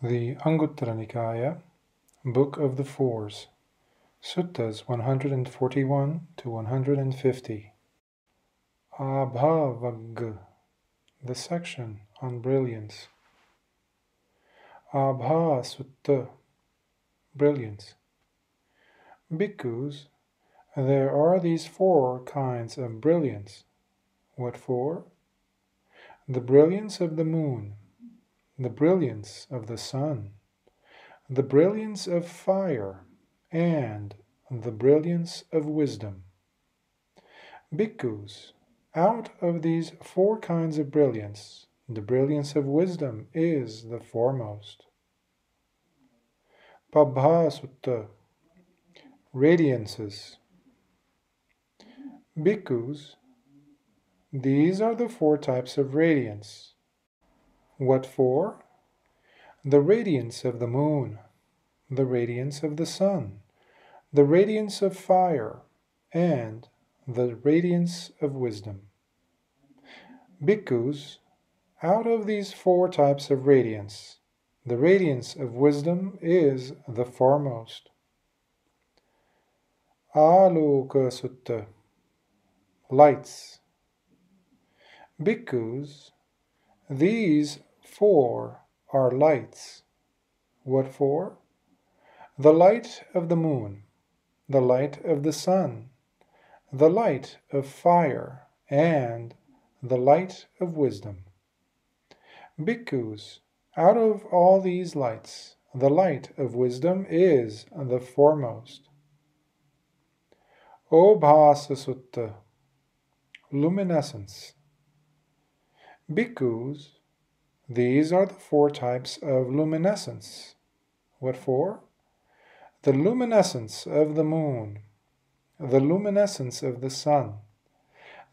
The Anguttara Nikāya, Book of the Fours, Suttas 141 to 150. Ābhā Vagga, the section on Brilliance. Ābhā Sutta, Brilliance. Bhikkhus, there are these four kinds of brilliance. What for? The brilliance of the moon, the brilliance of the sun, the brilliance of fire, and the brilliance of wisdom. Bhikkhus, out of these four kinds of brilliance, the brilliance of wisdom is the foremost. Pabhā Sutta, Radiances. Bhikkhus, these are the four types of radiance. What for? The radiance of the moon, the radiance of the sun, the radiance of fire, and the radiance of wisdom. Bhikkhus, out of these four types of radiance, the radiance of wisdom is the foremost. Āloka Sutta, lights. Bhikkhus, these four are lights. What for? The light of the moon, the light of the sun, the light of fire, and the light of wisdom. Bhikkhus, out of all these lights, the light of wisdom is the foremost. Obhāsa Sutta, Luminescence. Bhikkhus, these are the four types of luminescence. What for? The luminescence of the moon, the luminescence of the sun,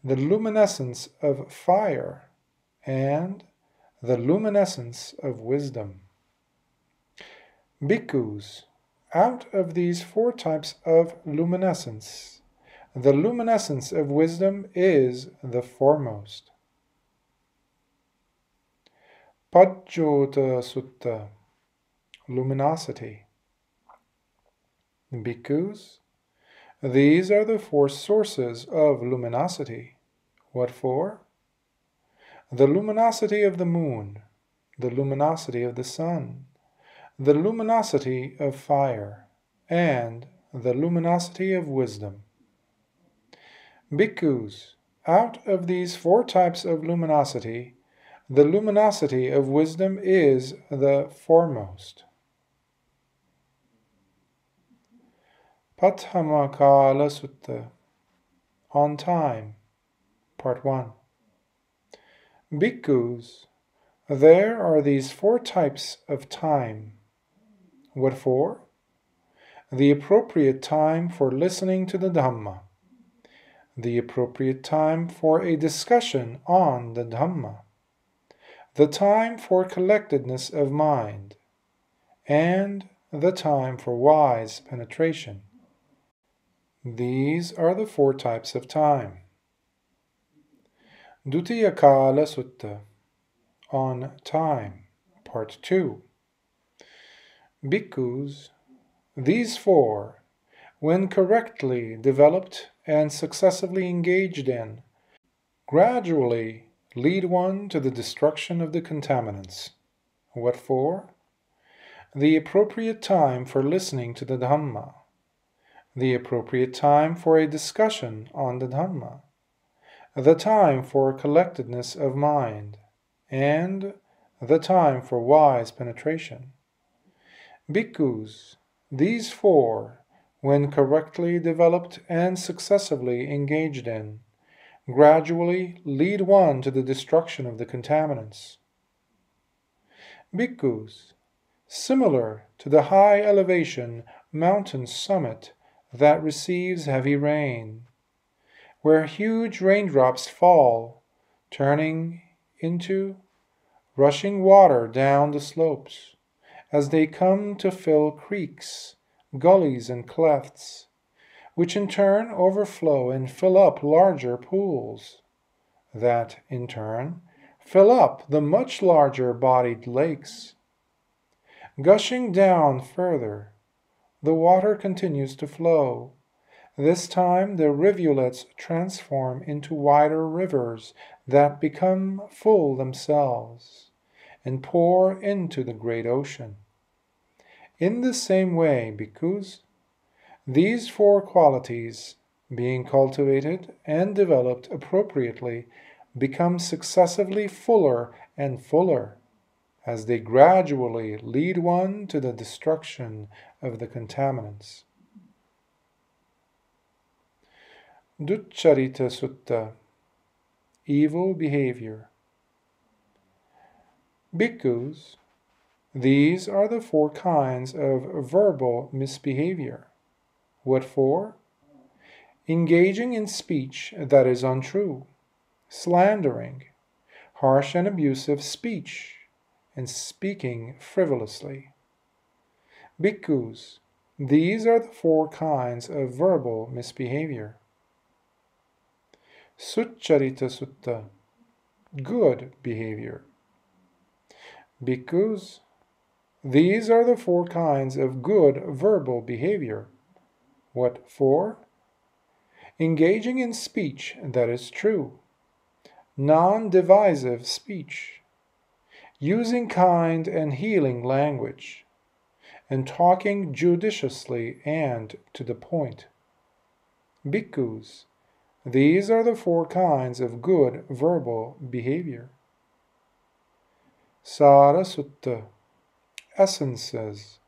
the luminescence of fire, and the luminescence of wisdom. Bhikkhus, out of these four types of luminescence, the luminescence of wisdom is the foremost. Pajjota Sutta, Luminosity. Bhikkhus, these are the four sources of luminosity. What for? The luminosity of the moon, the luminosity of the sun, the luminosity of fire, and the luminosity of wisdom. Bhikkhus, out of these four types of luminosity, the luminosity of wisdom is the foremost. Pathamakāla Sutta, on time, Part 1. Bhikkhus, there are these four types of time. What for? The appropriate time for listening to the Dhamma, the appropriate time for a discussion on the Dhamma, the time for collectedness of mind, and the time for wise penetration. These are the four types of time. Dutiyakāla Sutta, on time, Part 2. Bhikkhus, these four, when correctly developed and successively engaged in, gradually lead one to the destruction of the contaminants. What for? The appropriate time for listening to the Dhamma, the appropriate time for a discussion on the Dhamma, the time for collectedness of mind, and the time for wise penetration. Bhikkhus, these four, when correctly developed and successively engaged in, gradually lead one to the destruction of the contaminants. Bhikkhus, similar to the high elevation mountain summit that receives heavy rain, where huge raindrops fall, turning into rushing water down the slopes, as they come to fill creeks, gullies, and clefts, which in turn overflow and fill up larger pools, that in turn fill up the much larger bodied lakes. Gushing down further, the water continues to flow. This time the rivulets transform into wider rivers that become full themselves and pour into the great ocean. In the same way, bhikkhus, these four qualities, being cultivated and developed appropriately, become successively fuller and fuller, as they gradually lead one to the destruction of the contaminants. Duccarita Sutta, evil behavior. Bhikkhus, these are the four kinds of verbal misbehavior. What for? Engaging in speech that is untrue, slandering, harsh and abusive speech, and speaking frivolously. Bhikkhus, these are the four kinds of verbal misbehavior. Succarita Sutta, good behavior. Bhikkhus, these are the four kinds of good verbal behavior. What for? Engaging in speech that is true, non-divisive speech, using kind and healing language, and talking judiciously and to the point. Bhikkhus, these are the four kinds of good verbal behavior. Sāra Sutta, essences.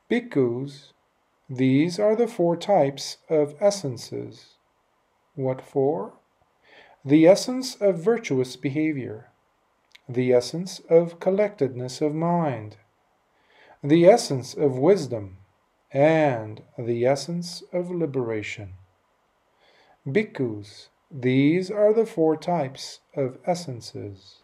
Bhikkhus, these are the four types of essences. What for? The essence of virtuous behavior, the essence of collectedness of mind, the essence of wisdom, and the essence of liberation. Bhikkhus, these are the four types of essences.